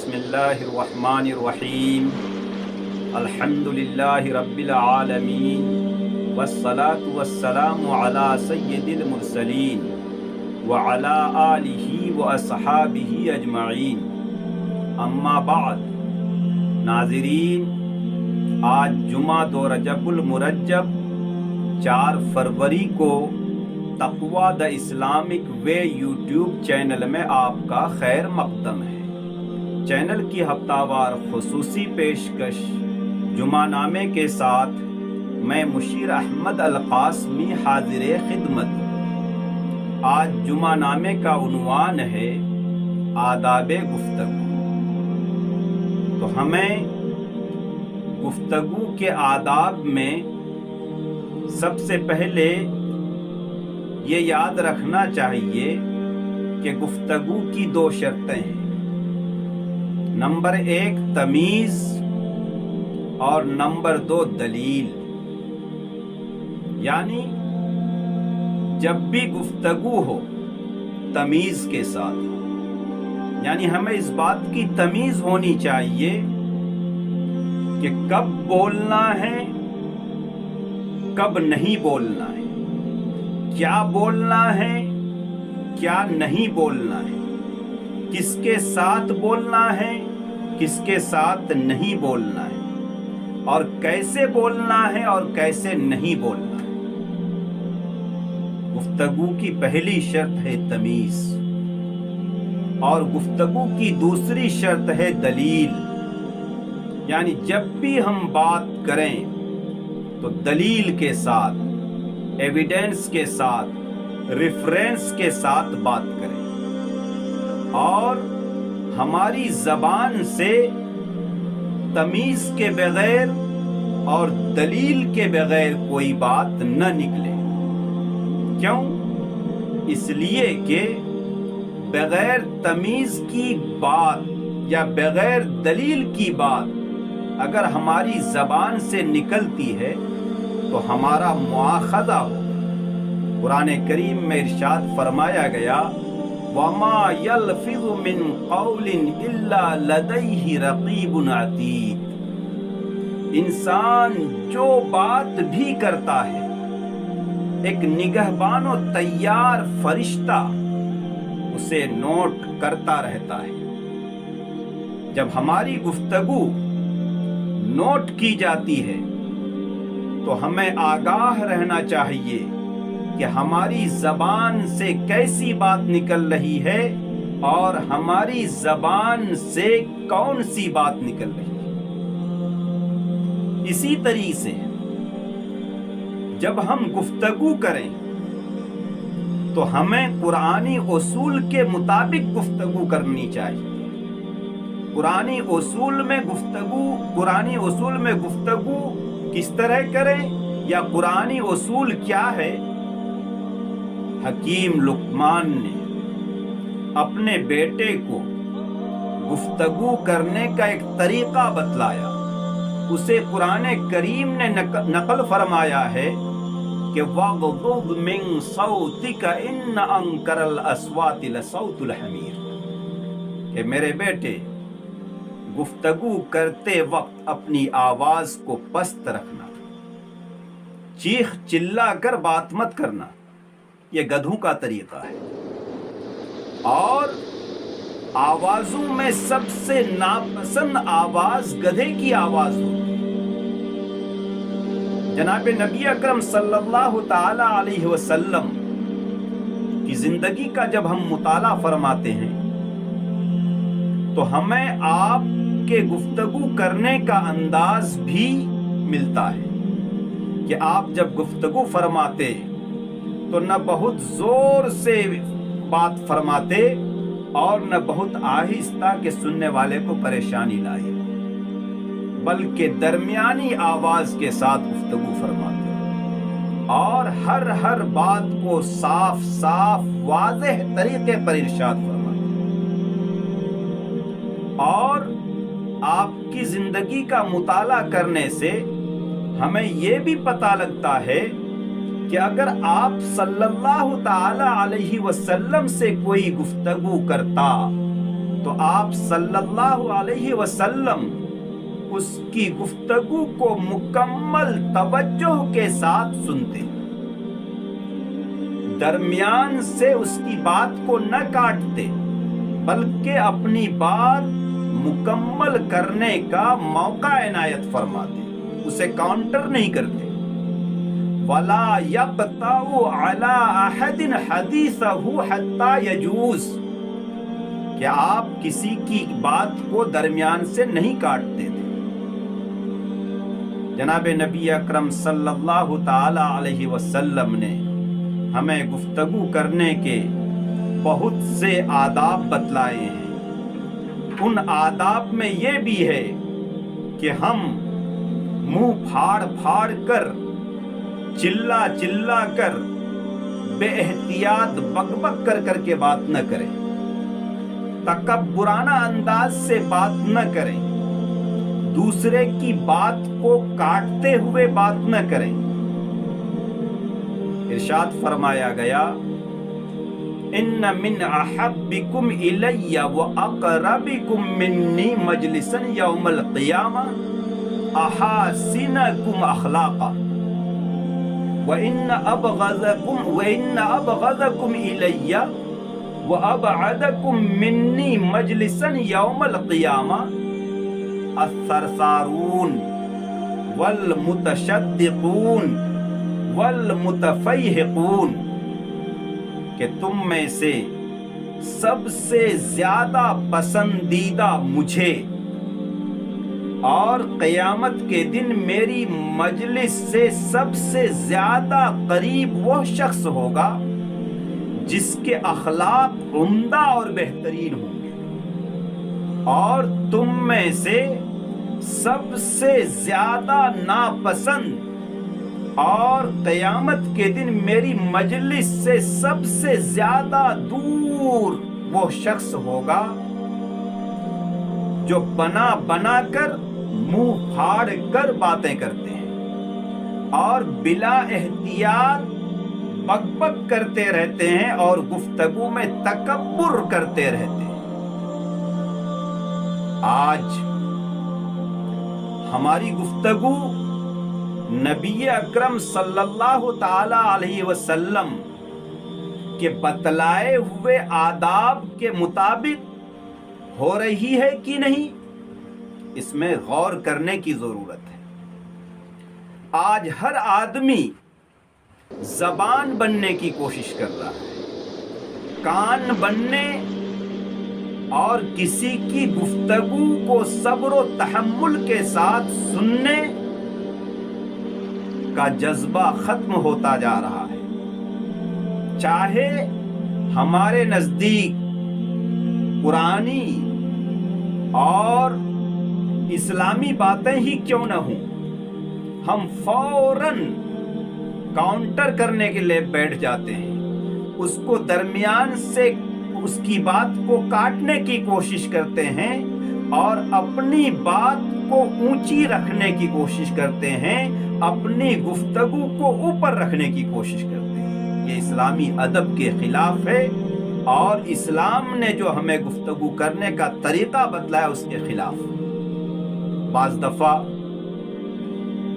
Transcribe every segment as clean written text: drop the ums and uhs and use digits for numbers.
بسم اللہ الرحمن الرحیم الحمدللہ رب العالمین والصلاة والسلام علی سید المرسلین وعلی آلہ واصحابہ اجمعین، اما بعد۔ ناظرین، آج جمعہ 2 رجب المرجب 4 فروری کو Taqwa the Islamic way YouTube channel میں آپ کا خیر مقدم ہے۔ چینل کی ہفتہ وار خصوصی پیشکش جمعہ نامے کے ساتھ میں مشیر احمد القاسمی حاضر خدمت ہوں۔ آج جمعہ نامے کا عنوان ہے آداب گفتگو۔ تو ہمیں گفتگو کے آداب میں سب سے پہلے یہ یاد رکھنا چاہیے کہ گفتگو کی 2 شرطیں ہیں۔ نمبر 1 تمیز اور نمبر 2 دلیل۔ یعنی جب بھی گفتگو ہو تمیز کے ساتھ، یعنی ہمیں اس بات کی تمیز ہونی چاہیے کہ کب بولنا ہے، کب نہیں بولنا ہے، کیا بولنا ہے، کیا نہیں بولنا ہے، کس کے ساتھ بولنا ہے، کس کے ساتھ نہیں بولنا ہے، اور کیسے بولنا ہے اور کیسے نہیں بولنا ہے۔ گفتگو کی پہلی شرط ہے تمیز، اور گفتگو کی دوسری شرط ہے دلیل۔ یعنی جب بھی ہم بات کریں تو دلیل کے ساتھ، ایویڈنس کے ساتھ، ریفرنس کے ساتھ بات کریں، اور ہماری زبان سے تمیز کے بغیر اور دلیل کے بغیر کوئی بات نہ نکلے۔ کیوں؟ اس لیے کہ بغیر تمیز کی بات یا بغیر دلیل کی بات اگر ہماری زبان سے نکلتی ہے تو ہمارا مواخذہ ہو۔ قرآن کریم میں ارشاد فرمایا گیا وَمَا يَلْفِظُ مِنْ قَوْلٍ إِلَّا لَدَيْهِ رَقِيبٌ عَتِيدٌ۔ انسان جو بات بھی کرتا ہے ایک نگہبان و تیار فرشتہ اسے نوٹ کرتا رہتا ہے۔ جب ہماری گفتگو نوٹ کی جاتی ہے تو ہمیں آگاہ رہنا چاہیے کہ ہماری زبان سے کیسی بات نکل رہی ہے اور ہماری زبان سے کون سی بات نکل رہی ہے۔ اسی طریقے سے جب ہم گفتگو کریں تو ہمیں قرآنی اصول کے مطابق گفتگو کرنی چاہیے۔ قرآنی اصول میں گفتگو کس طرح کریں، یا قرآنی اصول کیا ہے؟ حکیم لقمان نے اپنے بیٹے کو گفتگو کرنے کا ایک طریقہ بتلایا۔ اسے قرآن کریم نے نقل فرمایا ہے کہ وَغْضُضْ مِنْ صَوْتِكَ إِنَّ أَنْكَرَ الْأَصْوَاتِ لَصَوْتُ الْحَمِيرِ، کہ میرے بیٹے گفتگو کرتے وقت اپنی آواز کو پست رکھنا، چیخ چلا کر بات مت کرنا، یہ گدھوں کا طریقہ ہے۔ اور آوازوں میں سب سے ناپسند آواز گدھے کی آواز ہوتی ہے۔ جناب نبی اکرم صلی اللہ تعالی علیہ وسلم کی زندگی کا جب ہم مطالعہ فرماتے ہیں تو ہمیں آپ کے گفتگو کرنے کا انداز بھی ملتا ہے کہ آپ جب گفتگو فرماتے تو نہ بہت زور سے بات فرماتے اور نہ بہت آہستہ کہ سننے والے کو پریشانی لائے، بلکہ درمیانی آواز کے ساتھ گفتگو فرماتے اور ہر بات کو صاف واضح طریقے پر ارشاد فرماتے۔ اور آپ کی زندگی کا مطالعہ کرنے سے ہمیں یہ بھی پتہ لگتا ہے کہ اگر آپ صلی اللہ تعالی علیہ وسلم سے کوئی گفتگو کرتا تو آپ صلی اللہ علیہ وسلم اس کی گفتگو کو مکمل توجہ کے ساتھ سنتے، درمیان سے اس کی بات کو نہ کاٹتے، بلکہ اپنی بات مکمل کرنے کا موقع عنایت فرماتے، اسے کاؤنٹر نہیں کرتے۔ وَلَا يَقْطَعُ عَلَىٰ أَحَدٍ حَدِيثَهُ حَتَّىٰ يَجُوزَ، کہ آپ کسی کی بات کو درمیان سے نہیں کاٹتے تھے۔ جناب نبی اکرم صلی اللہ تعالی علیہ وسلم نے ہمیں گفتگو کرنے کے بہت سے آداب بتلائے ہیں۔ ان آداب میں یہ بھی ہے کہ ہم منہ پھاڑ پھاڑ کر، چلا چلا کر، بے احتیاط بک بک کر کے بات نہ کریں، تکبرانہ انداز سے بات نہ کریں، دوسرے کی بات کو کاٹتے ہوئے بات نہ کریں۔ ارشاد فرمایا گیا، ان من احبکم الی واقربکم منی مجلسا یوم القیامہ احاسنکم اخلاقا وان ابغضکم الی وابعدکم منی مجلسا یوم القیامہ الثرثارون والمتشدقون والمتفیہقون، کہ تم میں سے سب سے زیادہ پسندیدہ مجھے اور قیامت کے دن میری مجلس سے سب سے زیادہ قریب وہ شخص ہوگا جس کے اخلاق عمدہ اور بہترین ہوں گے، اور تم میں سے سب سے زیادہ ناپسند اور قیامت کے دن میری مجلس سے سب سے زیادہ دور وہ شخص ہوگا جو بنا بنا کر، منہ پھاڑ کر باتیں کرتے ہیں اور بلا احتیاط بک بک کرتے رہتے ہیں اور گفتگو میں تکبر کرتے رہتے ہیں۔ آج ہماری گفتگو نبی اکرم صلی اللہ تعالی علیہ وسلم کے بتلائے ہوئے آداب کے مطابق ہو رہی ہے کہ نہیں، اس میں غور کرنے کی ضرورت ہے۔ آج ہر آدمی زبان بننے کی کوشش کر رہا ہے، کان بننے اور کسی کی گفتگو کو صبر و تحمل کے ساتھ سننے کا جذبہ ختم ہوتا جا رہا ہے، چاہے ہمارے نزدیک پرانی اور اسلامی باتیں ہی کیوں نہ ہوں، ہم فوراً کاؤنٹر کرنے کے لیے بیٹھ جاتے ہیں، اس کو درمیان سے اس کی بات کو کاٹنے کی کوشش کرتے ہیں اور اپنی بات کو اونچی رکھنے کی کوشش کرتے ہیں، اپنی گفتگو کو اوپر رکھنے کی کوشش کرتے ہیں۔ یہ اسلامی ادب کے خلاف ہے اور اسلام نے جو ہمیں گفتگو کرنے کا طریقہ بتلایا اس کے خلاف۔ بعض دفعہ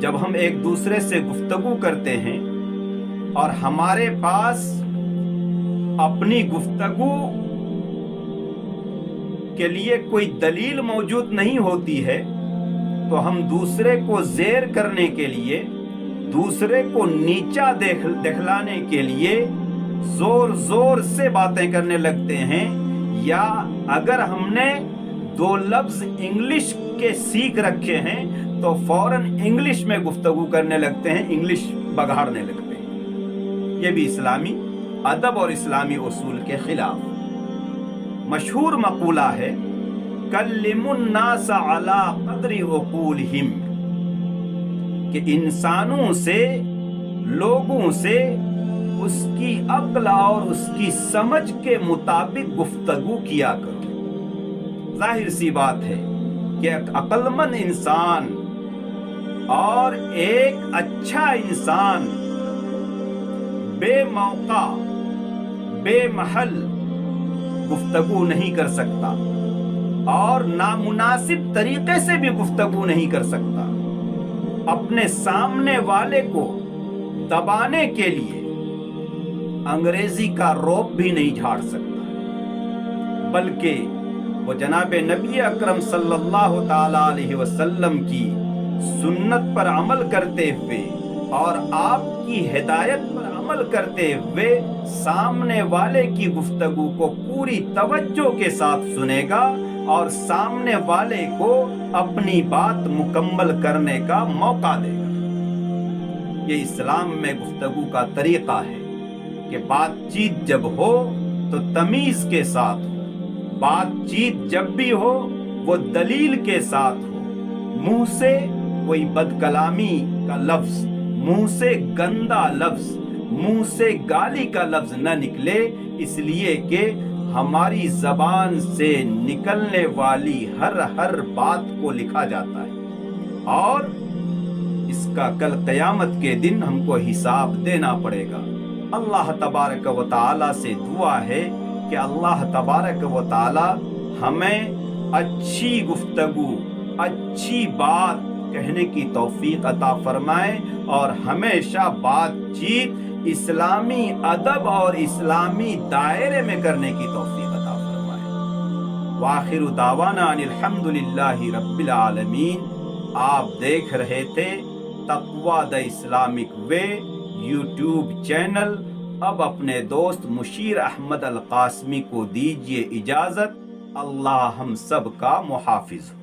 جب ہم ایک دوسرے سے گفتگو کرتے ہیں اور ہمارے پاس اپنی گفتگو کے لیے کوئی دلیل موجود نہیں ہوتی ہے، تو ہم دوسرے کو زیر کرنے کے لیے، دوسرے کو نیچا دکھلانے کے لیے زور زور سے باتیں کرنے لگتے ہیں، یا اگر ہم نے 2 لفظ انگلش کے سیکھ رکھے ہیں تو فوراً انگلش میں گفتگو کرنے لگتے ہیں، انگلش بگاڑنے لگتے ہیں۔ یہ بھی اسلامی ادب اور اسلامی اصول کے خلاف۔ مشہور مقولہ ہے، کلموا الناس علی قدر عقولہم، کہ انسانوں سے، لوگوں سے اس کی عقل اور اس کی سمجھ کے مطابق گفتگو کیا کرو۔ ظاہر سی بات ہے کہ ایک عقل مند انسان اور ایک اچھا انسان بے موقع، بے محل گفتگو نہیں کر سکتا، اور نامناسب طریقے سے بھی گفتگو نہیں کر سکتا، اپنے سامنے والے کو دبانے کے لیے انگریزی کا روب بھی نہیں جھاڑ سکتا، بلکہ وہ جناب نبی اکرم صلی اللہ تعالی علیہ وسلم کی سنت پر عمل کرتے ہوئے اور آپ کی ہدایت پر عمل کرتے ہوئے سامنے والے کی گفتگو کو پوری توجہ کے ساتھ سنے گا اور سامنے والے کو اپنی بات مکمل کرنے کا موقع دے گا۔ یہ اسلام میں گفتگو کا طریقہ ہے کہ بات چیت جب ہو تو تمیز کے ساتھ ہو، بات چیت جب بھی ہو وہ دلیل کے ساتھ ہو، منہ سے کوئی بد کلامی کا لفظ، منہ سے گندا لفظ، منہ سے گالی کا لفظ نہ نکلے، اس لیے کہ ہماری زبان سے نکلنے والی ہر بات کو لکھا جاتا ہے اور اس کا کل قیامت کے دن ہم کو حساب دینا پڑے گا۔ اللہ تبارک و تعالی سے دعا ہے کہ اللہ تبارک و تعالی ہمیں اچھی گفتگو، اچھی بات کہنے کی توفیق عطا فرمائے اور ہمیشہ بات چیت اسلامی ادب اور اسلامی دائرے میں کرنے کی توفیق عطا فرمائے۔ وآخر دعوانا ان الحمد للہ رب العالمین۔ آپ دیکھ رہے تھے Taqwa the Islamic way YouTube channel. اب اپنے دوست مشیر احمد القاسمی کو دیجیے اجازت۔ اللہ ہم سب کا محافظ ہو۔